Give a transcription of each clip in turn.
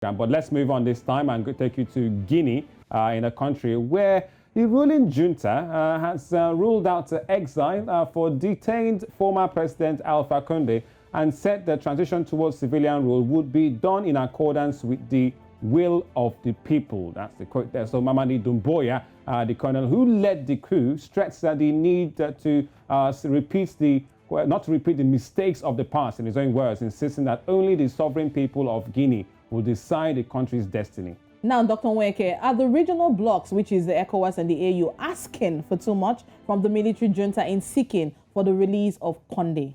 But let's move on this time and take you to Guinea, in a country where the ruling junta has ruled out exile for detained former President Alpha Conde and said the transition towards civilian rule would be done in accordance with the will of the people. That's the quote there. So Mamadi Doumbouya, the colonel who led the coup, stressed that the need to not to repeat the mistakes of the past, in his own words, insisting that only the sovereign people of Guinea will decide the country's destiny. Now, Dr. Nweke, are the regional blocs, which is the ECOWAS and the AU, asking for too much from the military junta in seeking for the release of Conde?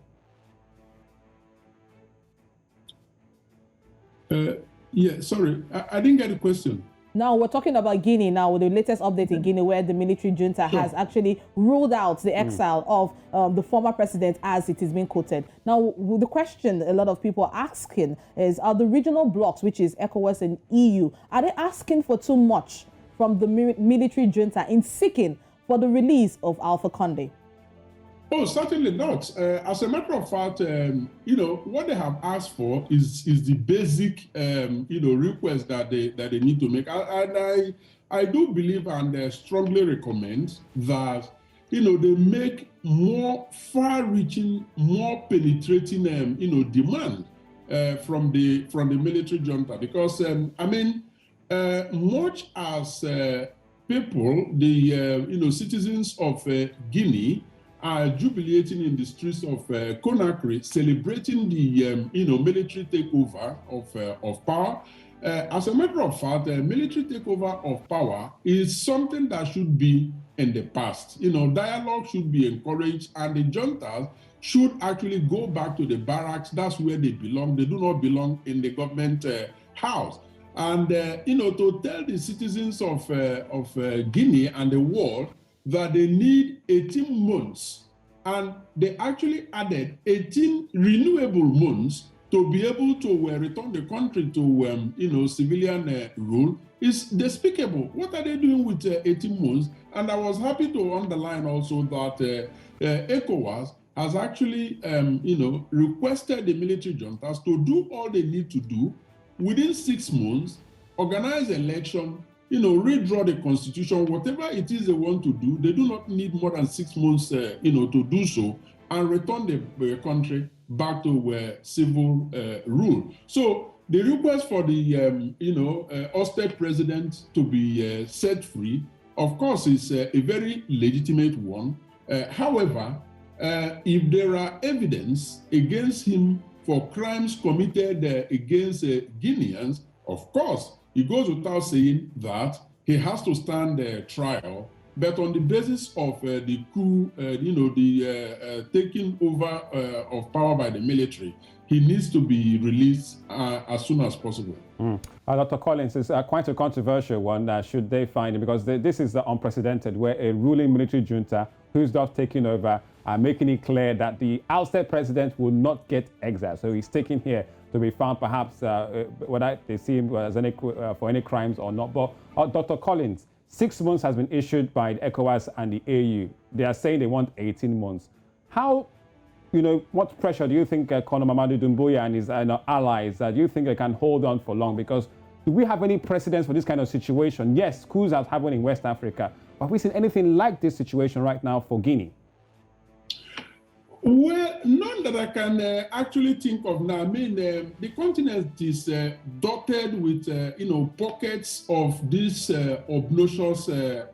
Yeah, sorry, I didn't get the question. Now, we're talking about Guinea now, with the latest update in Guinea, where the military junta has actually ruled out the exile of the former president, as it is being quoted. Now, the question a lot of people are asking is, are the regional blocs, which is ECOWAS and EU, are they asking for too much from the military junta in seeking for the release of Alpha Conde? Oh, certainly not. As a matter of fact, what they have asked for is the basic, request that they need to make. And I do believe and strongly recommend that, they make more far-reaching, more penetrating, demand from the military junta, because much as people, the citizens of Guinea, are jubilating in the streets of Conakry, celebrating the military takeover of power. As a matter of fact, military takeover of power is something that should be in the past. Dialogue should be encouraged, and the juntas should actually go back to the barracks. That's where they belong. They do not belong in the government house. And to tell the citizens of Guinea and the world that they need 18 months, and they actually added 18 renewable months to be able to return the country to civilian rule, is despicable. What are they doing with 18 months? And I was happy to underline also that ECOWAS has actually requested the military juntas to do all they need to do within 6 months, organize election, redraw the constitution, whatever it is they want to do. They do not need more than 6 months, to do so, and return the country back to civil rule. So the request for the, ousted president to be set free, of course, is a very legitimate one. However, if there are evidence against him for crimes committed against Guineans, of course, it goes without saying that he has to stand trial, but on the basis of the coup, the taking over of power by the military, he needs to be released as soon as possible. Dr. Collins, is quite a controversial one, should they find it, because this is unprecedented, where a ruling military junta who's just taking over, making it clear that the ousted president will not get exiled. So he's taken here to be found, perhaps, whether they see him as for any crimes or not. But Dr. Collins, 6 months has been issued by the ECOWAS and the AU. They are saying they want 18 months. How, what pressure do you think Colonel Mamadi Doumbouya and his allies, do you think they can hold on for long? Because do we have any precedents for this kind of situation? Yes, coups have happened in West Africa. But have we seen anything like this situation right now for Guinea? Well, none that I can actually think of now. I mean, the continent is dotted with, pockets of this obnoxious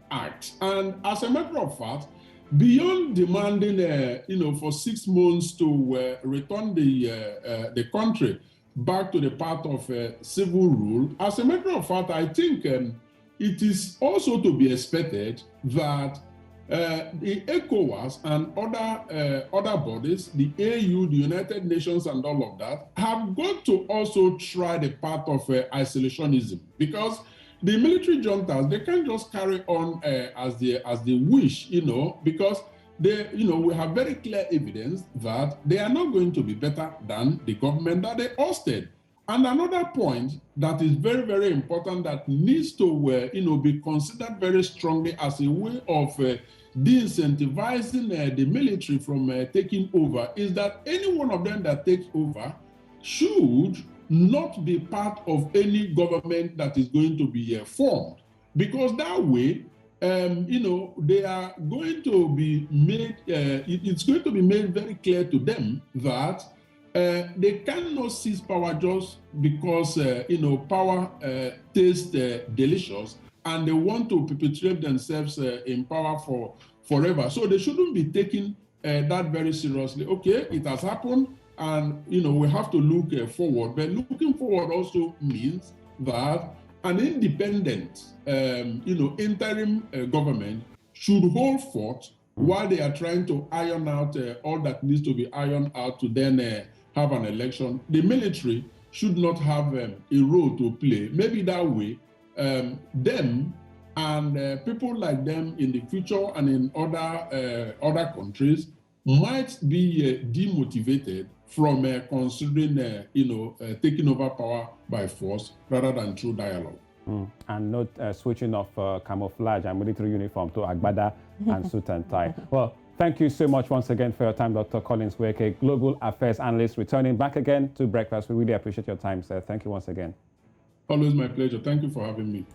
act. And as a matter of fact, beyond demanding, for 6 months to return the country back to the path of civil rule, as a matter of fact, I think it is also to be expected that the ECOWAS and other bodies, the AU, the United Nations, and all of that, have got to also try the path of isolationism, because the military juntas, they can't just carry on as they wish, because we have very clear evidence that they are not going to be better than the government that they ousted. And another point that is very, very important that needs to be considered very strongly as a way of de-incentivizing the military from taking over is that any one of them that takes over should not be part of any government that is going to be formed, because that way, they are going to be made, it's going to be made very clear to them that they cannot seize power just because, power tastes delicious and they want to perpetuate themselves in power forever. So they shouldn't be taking that very seriously. Okay, it has happened, and we have to look forward. But looking forward also means that an independent, interim government should hold forth while they are trying to iron out all that needs to be ironed out to then have an election. The military should not have a role to play. Maybe that way, them and people like them in the future and in other countries might be demotivated from considering, taking over power by force rather than through dialogue. And not switching off camouflage and military uniform to agbada and suit and tie. Well, thank you so much once again for your time, Dr. Collins Weke, Global Affairs Analyst, returning back again to Breakfast. We really appreciate your time, sir. Thank you once again. Always my pleasure. Thank you for having me.